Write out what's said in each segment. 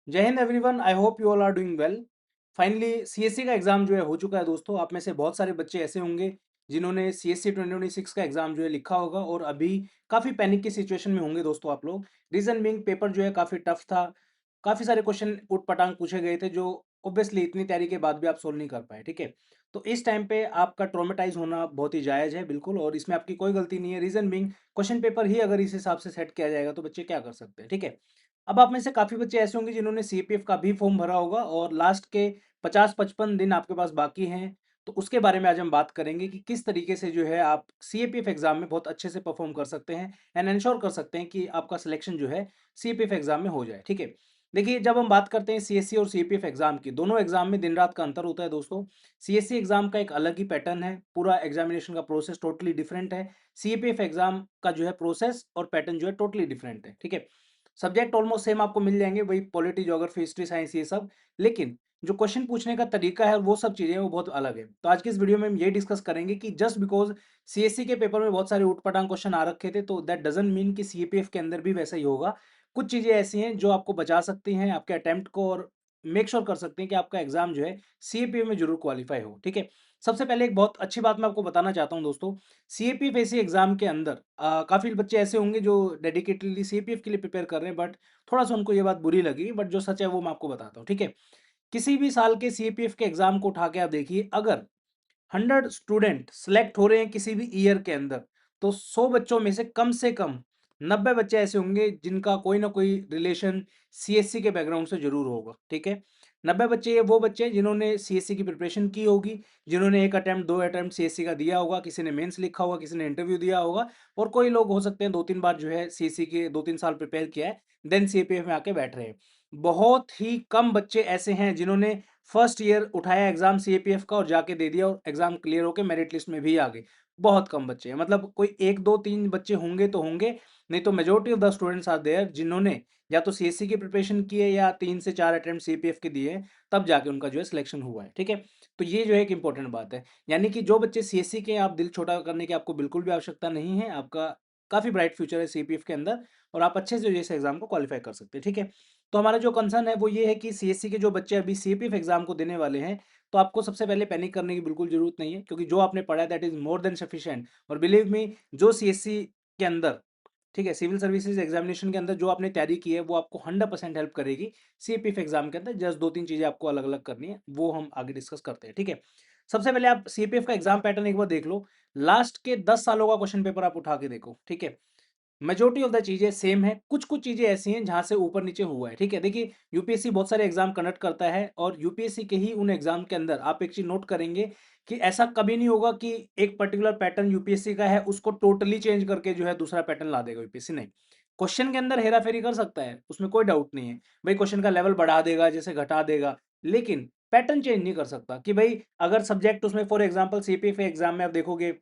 जय हिंद everyone, I hope you all are doing well. Finally CSC का exam जो है हो चुका है दोस्तों। आप में से बहुत सारे बच्चे ऐसे होंगे जिन्होंने सीएससी 2026 का एग्जाम जो है लिखा होगा और अभी काफ़ी पैनिक की सिचुएशन में होंगे दोस्तों आप लोग। रीजन बीइंग पेपर जो है काफ़ी टफ था। काफ़ी सारे क्वेश्चन उट पटांग पूछे गए थे जो ऑब्वियसली इतनी तैयारी के बाद भी आप सोल्व नहीं कर पाए। ठीक है, तो इस टाइम पे आपका ट्रोमेटाइज होना बहुत ही जायज़ है बिल्कुल, और इसमें आपकी कोई गलती नहीं है। रीजन बीइंग क्वेश्चन पेपर ही अगर इस हिसाब से सेट किया जाएगा तो बच्चे क्या कर सकते हैं। ठीक है, अब आप में से काफ़ी बच्चे ऐसे होंगे जिन्होंने सीपीएफ का भी फॉर्म भरा होगा और लास्ट के 50-55 दिन आपके पास बाकी हैं। तो उसके बारे में आज हम बात करेंगे कि किस तरीके से जो है आप सीपीएफ एग्जाम में बहुत अच्छे से परफॉर्म कर सकते हैं एंड इंश्योर कर सकते हैं कि आपका सिलेक्शन जो है सीपीएफ एग्जाम में हो जाए। ठीक है, देखिए जब हम बात करते हैं सीएससी और सीपीएफ एग्जाम की, दोनों एग्जाम में दिन रात का अंतर होता है दोस्तों। सीएससी एग्जाम का एक अलग ही पैटर्न है, पूरा एग्जामिनेशन का प्रोसेस टोटली डिफरेंट है। सीपीएफ एग्जाम का जो है प्रोसेस और पैटर्न जो है टोटली डिफरेंट है। ठीक है, सब्जेक्ट ऑलमोस्ट सेम आपको मिल जाएंगे, वही पॉलिटी, ज्योग्राफी, हिस्ट्री, साइंस, ये सब। लेकिन जो क्वेश्चन पूछने का तरीका है वो सब चीजें वो बहुत अलग है। तो आज की इस वीडियो में हम ये डिस्कस करेंगे कि जस्ट बिकॉज सीएससी के पेपर में बहुत सारे उटपटांग क्वेश्चन आ रखे थे तो दैट डजंट मीन कि सीपीएफ के अंदर भी वैसा ही होगा। कुछ चीजें ऐसी हैं जो आपको बचा सकती हैं आपके अटेम्प्ट को और मेक श्योर कर सकते हैं कि आपका एग्जाम जो है सीपीएफ में जरूर क्वालिफाई हो। ठीक है, सबसे पहले एक बहुत अच्छी बात मैं आपको बताना चाहता हूं दोस्तों। सीएपीएफ ऐसी एग्जाम के अंदर काफी बच्चे ऐसे होंगे जो डेडिकेटली सीपीएफ के लिए प्रिपेयर कर रहे हैं, बट थोड़ा सा उनको ये बात बुरी लगी, बट जो सच है वो मैं आपको बताता हूँ। ठीक है, किसी भी साल के सीपीएफ के एग्जाम को उठा के आप देखिए, अगर 100 स्टूडेंट सेलेक्ट हो रहे हैं किसी भी ईयर के अंदर, तो 100 बच्चों में से कम 90 बच्चे ऐसे होंगे जिनका कोई ना कोई रिलेशन सीएससी के बैकग्राउंड से जरूर होगा। ठीक है, 90 बच्चे ये वो बच्चे हैं जिन्होंने सीएससी की प्रिपरेशन की होगी, जिन्होंने एक अटेम्प्ट दो अटेम्प्ट सीएससी का दिया होगा, किसी ने मेंस लिखा होगा, किसी ने इंटरव्यू दिया होगा, और कोई लोग हो सकते हैं 2-3 बार जो है सीएससी के 2-3 साल प्रिपेयर किया है, देन सीपीएफ में आके बैठ रहे हैं। बहुत ही कम बच्चे ऐसे हैं जिन्होंने फर्स्ट ईयर उठाया एग्जाम सीएपीएफ का और जाके दे दिया और एग्जाम क्लियर होके मेरिट लिस्ट में भी आ गए। बहुत कम बच्चे हैं, मतलब कोई 1-2-3 बच्चे होंगे तो होंगे, नहीं तो majority of the students are there जिन्होंने या तो सीएससी की प्रिपरेशन की है या 3 से 4 अटेम्प्ट सीपीएफ के दिए हैं, तब जाके उनका जो है सिलेक्शन हुआ है। ठीक है, तो ये जो है एक इंपॉर्टेंट बात है। यानी कि जो बच्चे सीएससी के हैं, आप दिल छोटा करने की आपको बिल्कुल भी आवश्यकता नहीं है। आपका काफी ब्राइट फ्यूचर है सीपीएफ के अंदर और आप अच्छे से जो इस एग्जाम को क्वालिफाई कर सकते हैं। ठीक है, तो हमारा जो कंसर्न है वो ये है कि सीएससी के जो बच्चे अभी सीपीएफ एग्जाम को देने वाले हैं, तो आपको सबसे पहले पैनिक करने की बिल्कुल जरूरत नहीं है, क्योंकि जो आपने पढ़ा है that is more than sufficient. और बिलीव मी, जो सीएससी के अंदर, ठीक है, सिविल सर्विसेज एग्जामिनेशन के अंदर जो आपने तैयारी की है वो आपको 100% हेल्प करेगी सीपीएफ एग्जाम के अंदर। जस्ट 2-3 चीजें आपको अलग अलग करनी है, वो हम आगे डिस्कस करते हैं। ठीक है, सबसे पहले आप सीपीएफ का एग्जाम पैटर्न एक बार देख लो। लास्ट के 10 सालों का क्वेश्चन पेपर आप उठा के देखो। ठीक है, मेजोरिटी ऑफ द चीजें सेम है, कुछ कुछ चीजें ऐसी हैं जहां से ऊपर नीचे हुआ है। ठीक है, देखिए यूपीएससी बहुत सारे एग्जाम कंडक्ट करता है और यूपीएससी के ही उन एग्जाम के अंदर आप एक चीज नोट करेंगे कि ऐसा कभी नहीं होगा कि एक पर्टिकुलर पैटर्न यूपीएससी का है उसको टोटली चेंज करके जो है दूसरा पैटर्न ला देगा यूपीएससी। नहीं, क्वेश्चन के अंदर हेरा फेरी कर सकता है, उसमें कोई डाउट नहीं है। भाई क्वेश्चन का लेवल बढ़ा देगा, जैसे घटा देगा, लेकिन पैटर्न चेंज नहीं कर सकता। कि भाई अगर सब्जेक्ट उसमें फॉर एग्जाम्पल सीपीएफ एग्जाम में आप देखोगे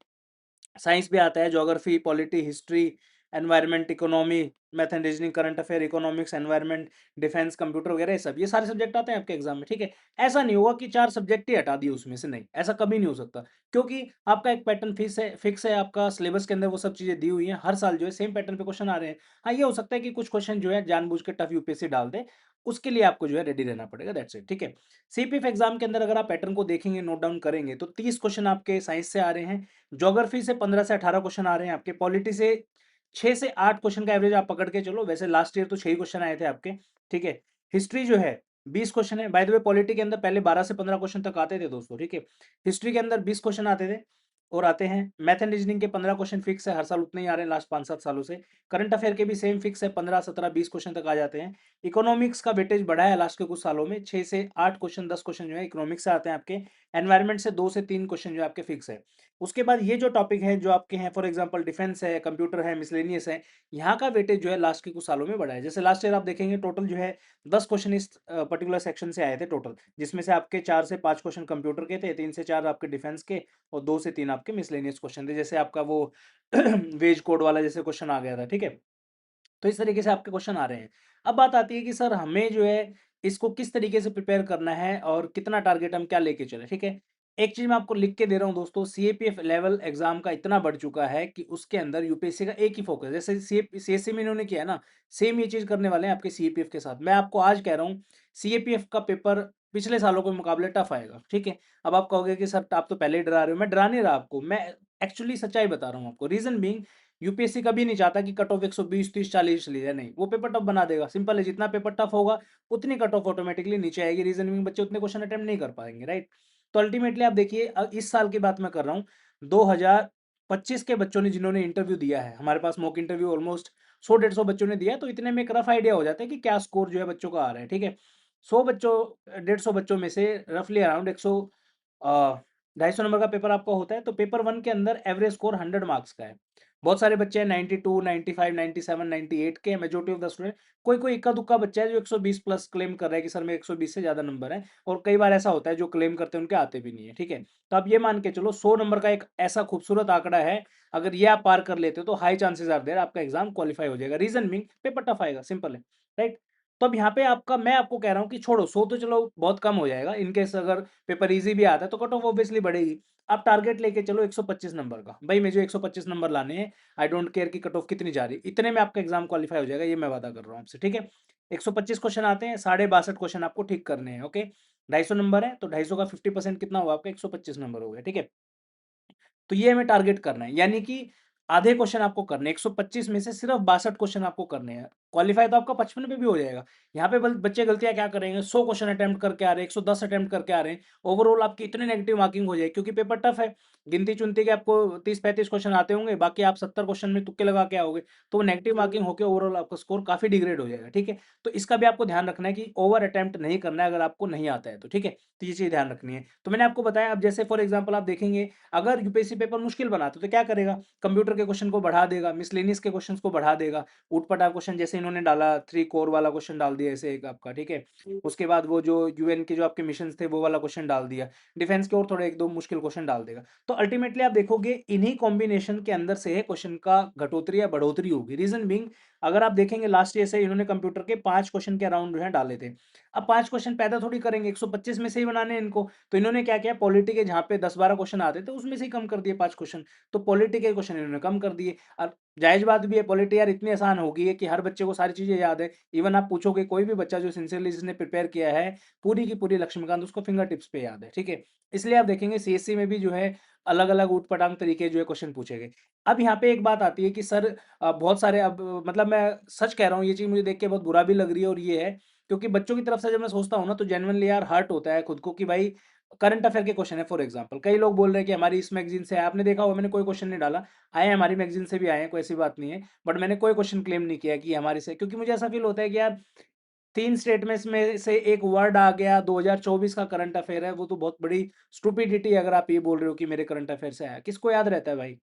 साइंस भी आता है, geography, polity, history, environment, economy, math and reasoning, current affair, economics, environment, defence, computer वगैरह, ये सारे सब्जेक्ट आते हैं आपके एग्जाम में। ठीक है, ऐसा नहीं होगा कि 4 सब्जेक्ट ही हटा दिए उसमें से, नहीं, ऐसा कभी नहीं हो सकता, क्योंकि आपका एक पैटर्न फिक्स है, आपका सिलेबस के अंदर वो सब चीजें दी हुई हैं, हर साल जो है सेम पैटर्न पे क्वेश्चन आ रहे हैं। हाँ, ये हो सकता है कि कुछ क्वेश्चन जो है जानबूझ के टफ यूपीएससी डाल दे, उसके लिए आपको जो है रेडी रहना पड़ेगा, दैट्स इट। ठीक है, सीपीएफ एग्जाम के अंदर अगर आप पैटर्न को देखेंगे, नोट डाउन करेंगे, तो 30 क्वेश्चन आपके साइंस से आ रहे हैं, ज्योग्राफी से 15 से 18 क्वेश्चन आ रहे हैं आपके, पॉलिटी से 6 से 8 क्वेश्चन का एवरेज आप पकड़ के चलो, वैसे लास्ट ईयर तो 6 ही क्वेश्चन आए थे आपके। ठीक है, हिस्ट्री जो है 20 क्वेश्चन है, बाय द वे पॉलिटी के अंदर पहले 12 से 15 क्वेश्चन तक आते थे दोस्तों। ठीक है, हिस्ट्री के अंदर 20 क्वेश्चन आते थे और आते हैं। मैथ एंड रीजनिंग के 15 क्वेश्चन फिक्स है, हर साल उतने ही आ रहे हैं लास्ट 5-7 सालों से। करंट अफेयर के भी सेम फिक्स है, 15-17-20 क्वेश्चन तक आ जाते हैं। इकोनॉमिक्स का वेटेज बढ़ा है लास्ट के कुछ सालों में, 6 से 8 क्वेश्चन, 10 क्वेश्चन जो है इकोनॉमिक्स से आते हैं आपके। एनवायरमेंट से 2 से 3 क्वेश्चन जो है आपके फिक्स है। उसके बाद ये जो टॉपिक है जो आपके हैं, फॉर एग्जांपल डिफेंस है, कंप्यूटर है, मिसलेनियस है, यहाँ का वेटेज जो है लास्ट के कुछ सालों में बढ़ा है। जैसे लास्ट ईयर आप देखेंगे टोटल जो है 10 क्वेश्चन इस पर्टिकुलर सेक्शन से आए थे टोटल, जिसमें से आपके 4 से 5 क्वेश्चन कंप्यूटर के थे, 3 से 4 आपके डिफेंस के और 2 से 3 आपके मिसलेनियस क्वेश्चन थे, जैसे आपका वो वेज कोड वाला जैसे क्वेश्चन आ गया था। ठीक है, तो इस तरीके से आपके क्वेश्चन आ रहे हैं। अब बात आती है कि सर हमें जो है इसको किस तरीके से प्रिपेयर करना है और कितना टारगेट हम क्या लेके चले। ठीक है, एक चीज़ मैं आपको लिख के दे रहा हूँ दोस्तों, सीएपीएफ लेवल एग्ज़ाम का इतना बढ़ चुका है कि उसके अंदर यूपीएससी का एक ही फ़ोकस, जैसे सीएससी में इन्होंने किया है ना, सेम ये चीज़ करने वाले हैं आपके सीएपीएफ के साथ। मैं आपको आज कह रहा हूँ, सीएपीएफ का पेपर पिछले सालों के मुकाबले टफ आएगा, ठीक है? अब आप कहोगे कि सर आप तो पहले ही डरा रहे हो, मैं डरा नहीं रहा आपको, मैं एक्चुअली सच्चाई बता रहा हूँ आपको। रीज़न बीइंग, यूपीएससी कभी नहीं चाहता कि कट ऑफ 120, 30, 40 चली जाए, नहीं, वो पेपर टफ बना देगा। सिंपल है, जितना पेपर टफ होगा, उतनी कट ऑफ ऑटोमेटिकली नीचे आएगी। रीज़न बीइंग, बच्चे उतने क्वेश्चन अटेम्प्ट नहीं कर पाएँगे, राइट? तो अल्टीमेटली आप देखिए, इस साल की बात मैं कर रहा हूँ, 2025 के बच्चों ने जिन्होंने इंटरव्यू दिया है, हमारे पास मॉक इंटरव्यू ऑलमोस्ट 100 150 बच्चों ने दिया है, तो इतने में एक रफ आइडिया हो जाता है कि क्या स्कोर जो है बच्चों का आ रहा है, ठीक है? 100 बच्चों 150 बच्चों में से रफली अराउंड 100 250 नंबर का पेपर आपका होता है, तो पेपर 1 के अंदर एवरेज स्कोर 100 मार्क्स का है। बहुत सारे बच्चे हैं 92, 95, 97, 98 के, मेजॉरिटी ऑफ द स्टूडेंट। कोई-कोई इक्का-दुक्का बच्चा है जो 120 प्लस क्लेम कर रहा है कि सर मेरे 120 से ज़्यादा नंबर है, और कई बार ऐसा होता है जो क्लेम करते हैं उनके आते भी नहीं है, ठीक है? तो आप ये मान के चलो 100 नंबर का एक ऐसा खूबसूरत आंकड़ा है, अगर ये आप पार कर लेते हो तो हाई चांसेस आर देयर आपका एग्ज़ाम क्वालीफाई हो जाएगा। रीज़न बीइंग, पेपर टफ आएगा, सिंपल है, राइट? तो अब यहाँ पे आपका, मैं आपको कह रहा हूँ कि छोड़ो 100 तो चलो बहुत कम हो जाएगा, इन केस अगर पेपर ईज़ी भी आता है तो कट ऑफ ऑब्वियसली बढ़ेगी। आप टारगेट लेके चलो 125 नंबर का, भाई मुझे 125 नंबर लाने हैं, आई डोंट केयर कि कट ऑफ कितनी जा रही है, इतने में आपका एग्ज़ाम क्वालीफाई हो जाएगा, ये मैं वादा कर रहा हूँ आपसे, ठीक है? 125 क्वेश्चन आते हैं, 62 क्वेश्चन आपको ठीक करने हैं, ओके? 250 नंबर है, तो 250 का 50% कितना हुआ आपका? 125 नंबर हो गए, ठीक है? तो ये हमें टारगेट करना है, यानी कि आधे क्वेश्चन आपको करने हैं, 125 में से सिर्फ 62 क्वेश्चन आपको करने हैं। क्वालीफाई तो आपका 55 पे भी हो जाएगा। यहाँ पे बच्चे गलतियां क्या करेंगे, 100 क्वेश्चन अटेम्प्ट करके आ रहे हैं, 110 अटेम्प्ट करके आ रहे हैं, ओवरऑल आपकी इतनी नेगेटिव मार्किंग हो जाएगी, क्योंकि पेपर टफ है। गिनती चुनती के आपको 30-35 क्वेश्चन आते होंगे, बाकी आप 70 क्वेश्चन में तुक्के लगा के आओगे, तो वो नेगेटिव मार्किंग होकर ओवरऑल आपका स्कोर काफी डिग्रेड हो जाएगा, ठीक है? तो इसका भी आपको ध्यान रखना है कि ओवर अटेम्प्ट नहीं करना है अगर आपको नहीं आता है तो, ठीक है? तो ये चीज ध्यान रखनी है। तो मैंने आपको बताया, अब जैसे फॉर एग्जाम्पल आप देखेंगे, अगर यूपीएससी पेपर मुश्किल बनाते तो क्या करेगा, कंप्यूटर के क्वेश्चन को बढ़ा देगा, मिसलेनियस के क्वेश्चंस को बढ़ा देगा, ऊटपटांग क्वेश्चन जैसे इन्होंने डाला, 3 कोर वाला क्वेश्चन डाल दिया ऐसे एक आपका, ठीक है? उसके बाद वो जो यूएन के जो आपके मिशन थे वो वाला क्वेश्चन डाल दिया, डिफेंस के और थोड़े एक दो मुश्किल क्वेश्चन डाल देगा। तो अल्टीमेटली आप देखोगे इन्हीं कॉम्बिनेशन के अंदर से क्वेश्चन का घटोतरी या बढ़ोतरी होगी। रीजन बीइंग, अगर आप देखेंगे लास्ट ईयर से इन्होंने कंप्यूटर के 5 क्वेश्चन के अराउंड जो है डाले थे। अब 5 क्वेश्चन पैदा थोड़ी करेंगे, 125 में से ही बनाने हैं इनको, तो इन्होंने क्या किया, पॉलिटी के जहाँ पे 10-12 क्वेश्चन आते थे उसमें से ही कम कर दिए 5 क्वेश्चन, तो पॉलिटी के क्वेश्चन इन्होंने कम कर दिए। अब जायज़ बात भी है, पॉलिटी यार इतनी आसान हो गई है कि हर बच्चे को सारी चीज़ें याद है। इवन आप पूछोगे कोई भी बच्चा जो सिंसियरली जिसने प्रिपेयर किया है, पूरी की पूरी लक्ष्मीकांत उसको फिंगर टिप्स पे याद है, ठीक है? इसलिए आप देखेंगे सीएससी में भी जो है अलग-अलग ऊट-पटांग तरीके जो है क्वेश्चन पूछे गए। अब यहाँ पे एक बात आती है कि सर बहुत सारे, अब मतलब मैं सच कह रहा हूँ, ये चीज़ मुझे देख के बहुत बुरा भी लग रही है, और ये है क्योंकि बच्चों की तरफ से जब मैं सोचता हूँ ना, तो जेन्युइनली यार हर्ट होता है खुद को कि भाई करंट अफेयर के क्वेश्चन है, फॉर एग्जांपल कई लोग बोल रहे हैं कि हमारी इस मैगज़ीन से है, आपने देखा होगा मैंने कोई क्वेश्चन नहीं डाला, आए हैं हमारी मैगज़ीन से भी आए हैं, कोई ऐसी बात नहीं है, बट मैंने कोई क्वेश्चन क्लेम नहीं किया कि हमारी से, क्योंकि मुझे ऐसा फ़ील होता है कि यार 3 स्टेटमेंट्स में से एक वर्ड आ गया, 2024 का करंट अफेयर है, वो तो बहुत बड़ी स्टुपिडिटी है अगर आप ये बोल रहे हो कि मेरे करंट अफेयर से आया, किसको याद रहता है भाई?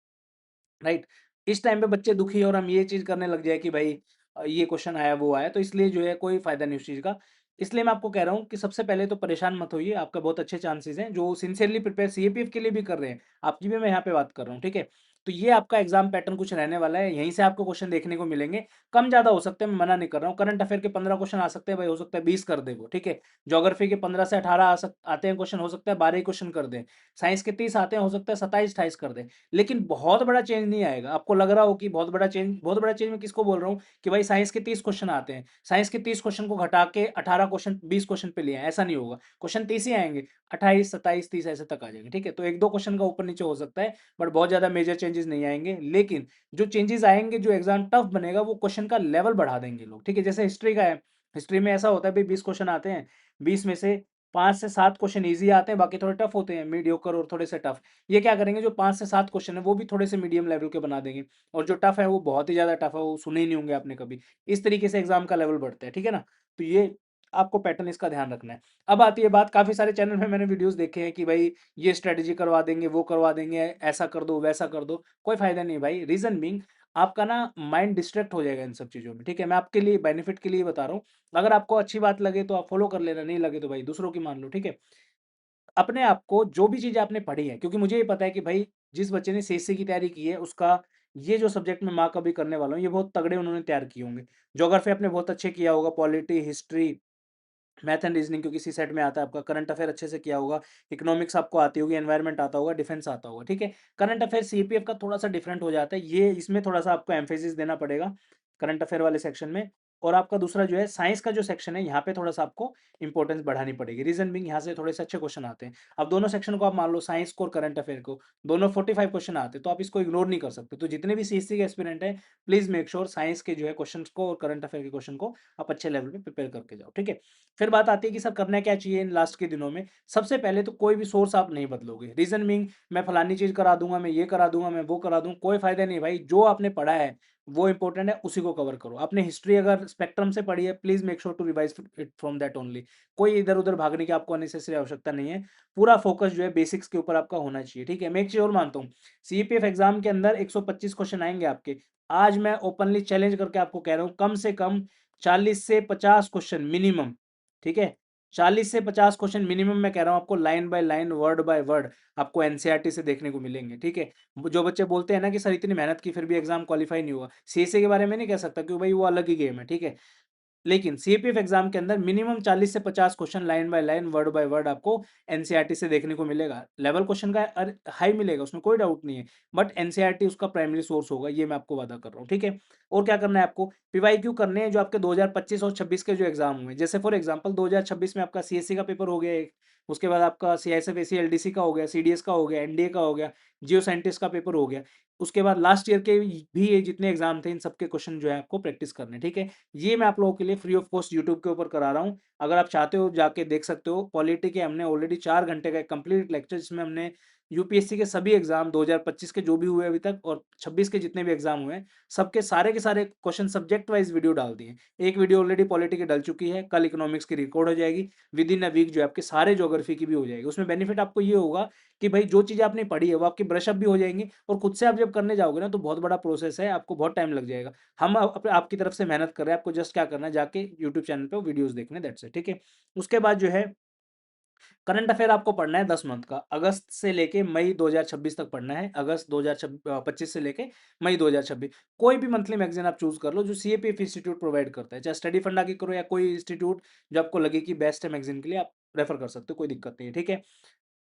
राइट? इस टाइम पे बच्चे दुखी हैं और हम ये चीज़ करने लग जाए कि भाई ये क्वेश्चन आया, वो आया, तो इसलिए जो है कोई फ़ायदा नहीं उस चीज़ का। इसलिए मैं आपको कह रहा हूँ कि सबसे पहले तो परेशान मत होइए, आपका बहुत अच्छे चांसेज़ हैं, जो सिंसियरली प्रिपेयर सीएपीएफ के लिए भी कर रहे हैं, आपकी भी मैं यहाँ पे बात कर रहा हूँ, ठीक है? तो ये आपका एग्ज़ाम पैटर्न कुछ रहने वाला है, यहीं से आपको क्वेश्चन देखने को मिलेंगे, कम-ज़्यादा हो सकते हैं, मैं मना नहीं कर रहा हूँ, करंट अफेयर के 15 क्वेश्चन आ सकते हैं भाई, हो सकता है 20 कर दे वो, ठीक है? ज्योग्राफी के 15 से 18 आते हैं क्वेश्चन, हो सकता है 12 ही क्वेश्चन कर दें, साइंस के 30 आते हैं, हो सकता है 27-28 कर दें। लेकिन बहुत बड़ा चेंज नहीं आएगा। आपको लग रहा हो कि बहुत बड़ा चेंज मैं किसको बोल रहा हूँ कि भाई साइंस के 30 क्वेश्चन आते हैं। साइंस के 30 क्वेश्चन को घटा के 18 क्वेश्चन 20 क्वेश्चन पे लिए हैं, ऐसा नहीं होगा। क्वेश्चन 30 ही आएँगे, 28, 27, 30 ऐसे तक आ जाएँगे, ठीक है? तो 1-2 क्वेश्चन का ऊपर-नीचे हो सकता है, बट बहुत ज़्यादा मेजर चेंजेस नहीं आएँगे। लेकिन जो चेंजेस आएँगे, जो एग्ज़ाम टफ बनेगा, वो क्वेश्चन का लेवल बढ़ा देंगे लोग, ठीक है? जैसे हिस्ट्री का है, हिस्ट्री में ऐसा होता है भई 20 क्वेश्चन आते हैं, 20 में से 5 से 7 क्वेश्चन ईज़ी आते हैं, बाकी थोड़े टफ होते हैं, मीडियोकर और थोड़े से टफ। ये क्या करेंगे, जो 5 से 7 क्वेश्चन है वो भी थोड़े से मीडियम लेवल के बना देंगे, और जो टफ है वो बहुत ही ज़्यादा टफ है, वो सुने ही नहीं होंगे आपने कभी। इस तरीके से एग्ज़ाम का लेवल बढ़ता है, ठीक है ना? तो ये आपको पैटर्न इसका ध्यान रखना है। अब आती है बात, काफ़ी सारे चैनल में मैंने वीडियोज़ देखे हैं कि भाई ये स्ट्रैटेजी करवा देंगे, वो करवा देंगे, ऐसा कर दो, वैसा कर दो। कोई फ़ायदा नहीं भाई, रीज़न बीइंग आपका ना माइंड डिस्ट्रैक्ट हो जाएगा इन सब चीज़ों में, ठीक है? मैं आपके लिए बेनिफिट के लिए बता रहा हूँ। अगर आपको अच्छी बात लगे तो आप फॉलो कर लेना, नहीं लगे तो भाई दूसरों की मान लो, ठीक है? अपने आप को जो भी चीज़ें आपने पढ़ी है, क्योंकि मुझे ये पता है कि भाई जिस बच्चे ने सीएसई की तैयारी की है, उसका ये जो सब्जेक्ट मैं मार्क अभी करने वाला हूँ, ये बहुत तगड़े उन्होंने तैयार किए होंगे। ज्योग्राफी आपने बहुत अच्छे किया होगा, polity, history, math and reasoning क्योंकि सीसेट में आता है आपका, करंट अफेयर अच्छे से किया होगा, इकोनॉमिक्स आपको आती होगी, एनवायरनमेंट आता होगा, डिफेंस आता होगा, ठीक है। करंट अफेयर सीपीएफ का थोड़ा सा डिफरेंट हो जाता है, ये इसमें थोड़ा सा आपको एम्फेसिस देना पड़ेगा करंट अफेयर वाले सेक्शन में। और आपका दूसरा जो है साइंस का जो सेक्शन है, यहाँ पे थोड़ा सा आपको इंपॉर्टेंस बढ़ानी पड़ेगी, रीजन बिंग यहाँ से थोड़े से अच्छे क्वेश्चन आते हैं। अब दोनों सेक्शन को आप मान लो, साइंस को और करंट अफेयर को, दोनों 45 क्वेश्चन आते हैं, तो आप इसको इग्नोर नहीं कर सकते। तो जितने भी सीएससी के एस्पिरेंट है, प्लीज मेक श्योर साइंस के जो है क्वेश्चन को और करंट अफेयर के क्वेश्चन को आप अच्छे लेवल पे प्रिपेयर करके जाओ, ठीक है। फिर बात आती है कि सर करना क्या चाहिए इन लास्ट के दिनों में। सबसे पहले तो कोई भी सोर्स आप नहीं बदलोगे, रीजन मीन मैं फलानी चीज करा दूंगा, मैं ये करा दूंगा, मैं वो करा दूंगा, कोई फायदा नहीं भाई। जो आपने पढ़ा है वो इंपॉर्टेंट है, उसी को कवर करो। आपने हिस्ट्री अगर स्पेक्ट्रम से पढ़ी है, please make sure to revise it from that only. कोई इधर उधर भागने की आपको अननेसेसरी आवश्यकता नहीं है। पूरा फोकस जो है बेसिक्स के ऊपर आपका होना चाहिए, ठीक है। मैं एक चीज और मानता हूँ, सीपीएफ एग्जाम के अंदर 125 क्वेश्चन आएंगे आपके। आज मैं ओपनली चैलेंज करके आपको कह रहा हूँ, कम से कम 40 से 50 क्वेश्चन मिनिमम, ठीक है। 40 से 50 क्वेश्चन मिनिमम मैं कह रहा हूँ आपको, line by line, word by word आपको एनसीईआरटी से देखने को मिलेंगे, ठीक है। जो बच्चे बोलते हैं ना कि सर इतनी मेहनत की फिर भी एग्जाम क्वालिफाई नहीं हुआ, सीएसए के बारे में नहीं कह सकता क्योंकि भाई वो अलग ही गेम है, ठीक है। लेकिन सीपीएफ एग्जाम के अंदर मिनिमम 40 से 50 question line by line, word by word आपको एनसीईआरटी से देखने को मिलेगा। लेवल क्वेश्चन का हाई मिलेगा, उसमें कोई डाउट नहीं है, बट एनसीईआरटी उसका प्राइमरी सोर्स होगा, ये मैं आपको वादा कर रहा हूँ, ठीक है। और क्या करना है आपको, पीवाईक्यू करने हैं जो आपके 2025 और 26 के जो एग्जाम हुए। जैसे फॉर एग्जांपल 2026 में आपका सीएससी का पेपर हो गया एक, उसके बाद आपका सीआईएसएफ एसी एलडीसी का हो गया, सीडीएस का हो गया, एनडीए का हो गया, जियो साइंटिस्ट का पेपर हो गया। उसके बाद लास्ट ईयर के भी ये जितने एग्जाम थे, इन सबके क्वेश्चन जो है आपको प्रैक्टिस करने, ठीक है। ये मैं आप लोगों के लिए फ्री ऑफ कॉस्ट यूट्यूब के ऊपर करा रहा हूँ। अगर आप चाहते हो जाके देख सकते हो। पॉलिटी के हमने ऑलरेडी 4 घंटे का एक कंप्लीट लेक्चर, जिसमें हमने यूपीएससी के सभी एग्जाम 2025 के जो भी हुए अभी तक और 26 के जितने भी एग्जाम हुए हैं, सबके सारे के सारे क्वेश्चन सब्जेक्ट वाइज वीडियो डाल दिए। एक वीडियो ऑलरेडी पॉलिटी की डल चुकी है, कल इकोनॉमिक्स की रिकॉर्ड हो जाएगी, विद इन अ वीक जो है आपके सारे ज्योग्राफी की भी हो जाएगी। उसमें बेनिफिट आपको ये होगा कि भाई जो चीज़ें आपने पढ़ी है वो आपकी ब्रशअप भी हो जाएंगी, और खुद से आप जब करने जाओगे ना तो बहुत बड़ा प्रोसेस है, आपको बहुत टाइम लग जाएगा। हम आपकी तरफ से मेहनत कर रहे हैं, आपको जस्ट क्या करना है, जाके यूट्यूब चैनल पे वीडियोस देखने, दैट्स इट, ठीक है। उसके बाद जो है करंट अफेयर आपको पढ़ना है 10 मंथ का, अगस्त से लेके मई 2026 तक पढ़ना है। अगस्त 2025 से लेके मई 2026, कोई भी मंथली मैगजीन आप चूज कर लो जो सीएपीएफ इंस्टीट्यूट प्रोवाइड करता है, चाहे स्टडी फंडा की करो या कोई इंस्टीट्यूट जो आपको लगे कि बेस्ट है मैगजीन के लिए, आप रेफर कर सकते हो, कोई दिक्कत नहीं है, ठीक है।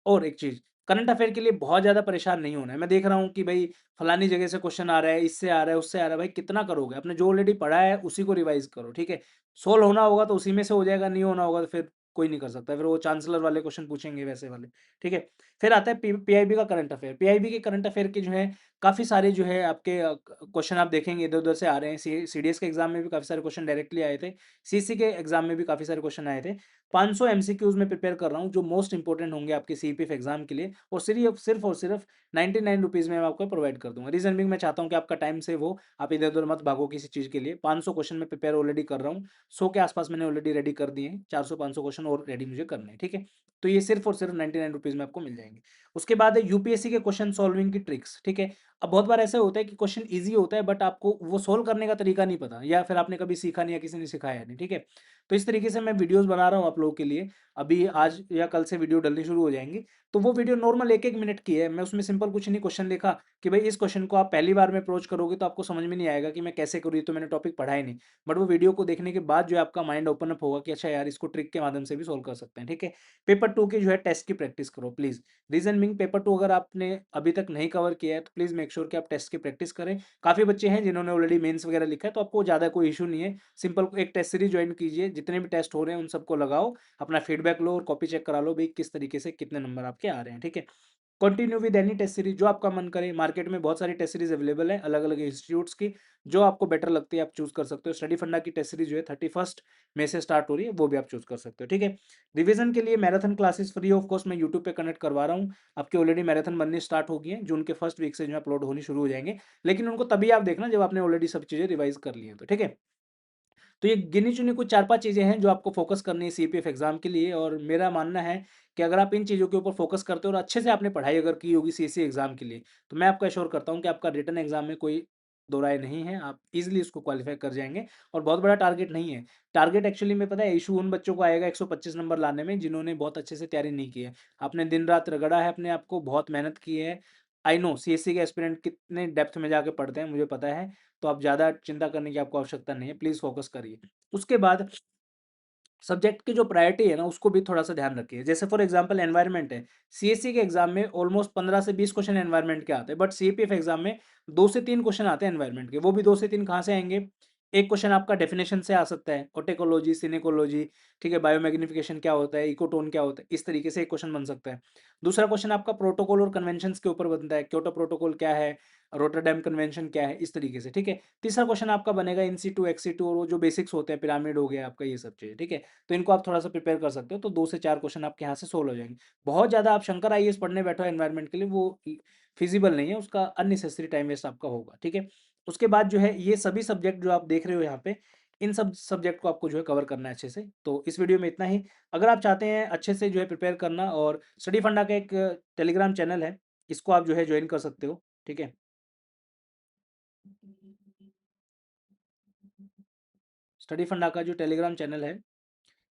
और एक चीज, करंट अफेयर के लिए बहुत ज्यादा परेशान नहीं होना है। मैं देख रहा हूँ कि भाई फलानी जगह से क्वेश्चन आ रहा है, इससे आ रहा है, उससे आ रहा है, भाई कितना करोगे, अपने जो ऑलरेडी पढ़ा है उसी को रिवाइज करो, ठीक है। सोल्व होना होगा तो उसी में से हो जाएगा, नहीं होना होगा तो फिर कोई नहीं कर सकता, फिर वो चांसलर वाले क्वेश्चन पूछेंगे वैसे वाले, ठीक है। फिर आता है पीआईबी का करंट अफेयर। पीआईबी के करंट अफेयर के जो है काफी सारे जो है आपके क्वेश्चन आप देखेंगे इधर उधर से आ रहे हैं। सीडीएस के एग्जाम में भी काफी सारे क्वेश्चन डायरेक्टली आए थे, सीसी के एग्जाम में भी काफी सारे क्वेश्चन आए थे। 500 एमसीक्यूज में प्रिपेयर कर रहा हूँ जो मोस्ट इंपॉर्टेंट होंगे आपके सीपीएफ एग्जाम के लिए, और सिर्फ और सिर्फ 99 रुपीज में मैं आपको प्रोवाइड कर दूंगा। रीजन बिंग मैं चाहता हूँ कि आपका टाइम सेव हो, आप इधर उधर मत भागो किसी चीज के लिए। 500 क्वेश्चन में प्रिपेयर ऑलरेडी कर रहा हूँ, 100 के आसपास मैंने ऑलरेडी रेडी कर दिए हैं, 400-500 क्वेश्चन और रेडी मुझे करने हैं, ठीक है। तो ये सिर्फ और सिर्फ 99 रुपीज में आपको मिल जाएंगे। उसके बाद है यूपीएससी के क्वेश्चन सॉल्विंग की ट्रिक्स, ठीक है। अब बहुत बार ऐसा होता है कि क्वेश्चन ईजी होता है बट आपको वो सोल्व करने का तरीका नहीं पता, या फिर आपने कभी सीखा नहीं या किसी ने सिखाया नहीं, ठीक है। तो इस तरीके से मैं वीडियोस बना रहा हूँ आप लोगों के लिए। अभी आज या कल से वीडियो डलनी शुरू हो जाएंगी। तो वो वीडियो नॉर्मल 1-1 मिनट की है, मैं उसमें सिंपल कुछ नहीं क्वेश्चन लिखा कि भाई इस क्वेश्चन को आप पहली बार में अप्रोच करोगे तो आपको समझ में नहीं आएगा कि मैं कैसे करूँ, ये तो मैंने टॉपिक पढ़ा ही नहीं। बट वो वीडियो को देखने के बाद जो है आपका माइंड ओपन अप होगा कि अच्छा यार इसको ट्रिक के माध्यम से भी सोल्व कर सकते हैं, ठीक है। पेपर 2 की जो है टेस्ट की प्रैक्टिस करो प्लीज। रीजन बिंग पेपर 2 अगर आपने अभी तक नहीं कवर किया है तो प्लीज मेक श्योर कि आप टेस्ट की प्रैक्टिस करें। काफी बच्चे हैं जिन्होंने ऑलरेडी मेंस वगैरह लिखा है, तो आपको ज्यादा कोई इशू नहीं है। सिंपल एक टेस्ट सीरीज ज्वाइन कीजिए, जितने भी टेस्ट हो रहे हैं उन सबको लगाओ, अपना फीडबैक लो और कॉपी चेक करा लो भाई किस तरीके से कितने नंबर आपके आ रहे हैं, ठीक है। Continue with any test series जो आपका मन करे, मार्केट में बहुत सारी टेस्ट सीरीज अवेलेबल है अलग अलग इंस्टीट्यूट्स की, जो आपको बेटर लगती है आप चूज कर सकते हो। स्टडी फंडा की टेस्ट सीरीज जो है 31 मई से स्टार्ट हो रही है, वो भी आप चूज कर सकते हो, ठीक है। रिवीजन के लिए marathon classes free of cost मैं यूट्यूब पे कनेक्ट करवा रहा हूँ। आपकी ऑलरेडी मैराथन बननी स्टार्ट हो गई है, जून के फर्स्ट वीक से जो अपलोड होनी शुरू हो जाएंगे, लेकिन उनको तभी आप देखना जब आपने ऑलरेडी सब चीजें रिवाइज कर ली हैं, तो ठीक है। तो ये गिनी चुनी कुछ 4-5 चीज़ें हैं जो आपको फोकस करनी है सीपीएफ एग्जाम के लिए, और मेरा मानना है कि अगर आप इन चीज़ों के ऊपर फोकस करते हो और अच्छे से आपने पढ़ाई अगर की होगी सीएससी एग्जाम के लिए, तो मैं आपको एश्योर करता हूँ कि आपका रिटन एग्जाम में कोई दो राय नहीं है, आप इजीली उसको क्वालिफाई कर जाएंगे। और बहुत बड़ा टारगेट नहीं है। टारगेट एक्चुअली में पता है इशू उन बच्चों को आएगा 125 नंबर लाने में जिन्होंने बहुत अच्छे से तैयारी नहीं की है। आपने दिन रात रगड़ा है अपने आप को, बहुत मेहनत की है। आई नो सीएससी के एस्पिरेंट कितने डेप्थ में जाके पढ़ते हैं मुझे पता है, तो आप ज़्यादा चिंता करने की आपको आवश्यकता नहीं है, प्लीज़ फोकस करिए। उसके बाद सब्जेक्ट की जो प्रायोरिटी है ना, उसको भी थोड़ा-सा ध्यान रखिए। जैसे फॉर एग्ज़ाम्पल एनवायरनमेंट है, सीएसई के एग्ज़ाम में ऑलमोस्ट 15 से 20 क्वेश्चन एनवायरनमेंट के आते हैं, बट सीपीएफ एग्ज़ाम में 2 से 3 क्वेश्चन आते हैं एनवायरनमेंट के। वो भी 2 से 3 कहाँ से आएँगे? एक क्वेश्चन आपका डेफिनिशन से आ सकता है, ओटेकोलॉजी, सिनेकोलॉजी, ठीक है, बायोमैग्निफिकेशन क्या होता है, इकोटोन क्या होता है, इस तरीके से एक क्वेश्चन बन सकता है। दूसरा क्वेश्चन आपका प्रोटोकॉल और कन्वेंशंस के ऊपर बनता है, क्योटो प्रोटोकॉल क्या है, रोटरडैम कन्वेंशन क्या है, इस तरीके से, ठीक है। तीसरा क्वेश्चन आपका बनेगा इन सीटू, एक्स सीटू और वो जो बेसिक्स होते हैं, पिरामिड हो गया आपका, ये सब चीज़ें, ठीक है। तो इनको आप थोड़ा-सा प्रिपेयर कर सकते हो, तो 2 से 4 क्वेश्चन आपके यहाँ से सोल्व हो जाएँगे। बहुत ज़्यादा आप शंकर आईएएस पढ़ने बैठो एनवायरनमेंट के लिए, वो फिज़िबल नहीं है, उसका अननेसेसरी टाइम वेस्ट आपका होगा, ठीक है। उसके बाद जो है ये सभी सब्जेक्ट जो आप देख रहे हो यहाँ पे, इन सब सब्जेक्ट को आपको जो है कवर करना है अच्छे से। तो इस वीडियो में इतना ही। अगर आप चाहते हैं अच्छे से जो है प्रिपेयर करना, और स्टडी फंडा का एक टेलीग्राम चैनल है, इसको आप जो है जॉइन कर सकते हो, ठीक है। स्टडी फंडा का जो टेलीग्राम चैनल है,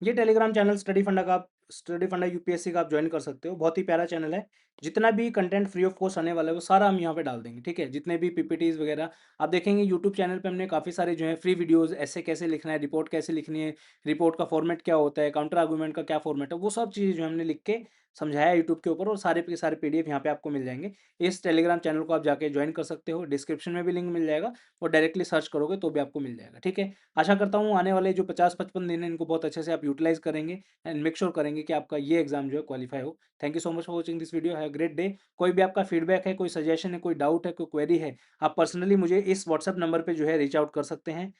ये टेलीग्राम चैनल स्टडी फंडा यूपीएससी का आप ज्वाइन कर सकते हो। बहुत ही प्यारा चैनल है। जितना भी कंटेंट फ्री ऑफ कॉस्ट आने वाला है वो सारा हम यहाँ पे डाल देंगे, ठीक है। जितने भी पीपीटीज वगैरह आप देखेंगे यूट्यूब चैनल पे, हमने काफ़ी सारे जो है फ्री वीडियोस, ऐसे कैसे लिखना है, रिपोर्ट कैसे लिखनी है, रिपोर्ट का फॉर्मेट क्या होता है, काउंटर आर्गूमेंट का क्या फॉर्मेट है, वो सब चीज़ें जो हमने लिख के समझाया यूट्यूब के ऊपर, और सारे के सारे पीडीएफ यहाँ पे आपको मिल जाएंगे। इस टेलीग्राम चैनल को आप जाके ज्वाइन कर सकते हो, डिस्क्रिप्शन में भी लिंक मिल जाएगा, और डायरेक्टली सर्च करोगे तो भी आपको मिल जाएगा, ठीक है। आशा करता हूँ आने वाले जो 50-55 दिन है इनको बहुत अच्छे से आप यूटिलाइज करेंगे, एंड मेक श्योर करेंगे कि आपका ये एग्जाम जो है क्वालिफाई हो। Thank you so much for watching this video. Have a great day. कोई भी आपका फीडबैक है, कोई सजेशन है, कोई डाउट है, कोई क्वेरी है, आप पर्सनली मुझे इस व्हाट्सएप नंबर पे जो है रीच आउट कर सकते हैं,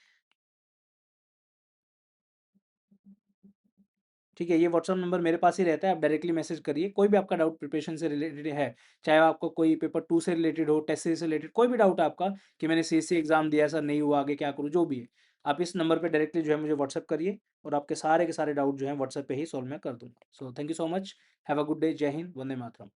ठीक है। ये व्हाट्सएप नंबर मेरे पास ही रहता है, आप डायरेक्टली मैसेज करिए। कोई भी आपका डाउट प्रिपरेशन से रिलेटेड है, चाहे आपको कोई पेपर 2 से रिलेटेड हो, टेस्ट सीरीज से रिलेटेड कोई भी डाउट है आपका, कि मैंने सीएससी एग्जाम दिया सर नहीं हुआ, आगे क्या करूँ, जो भी है, आप इस नंबर पे डायरेक्टली जो है मुझे व्हाट्सएप करिए, और आपके सारे के सारे डाउट जो है व्हाट्सएप पे ही सॉल्व मैं कर दूँगा। So thank you so much. Have a good day. जय हिंद। वंदे मातरम।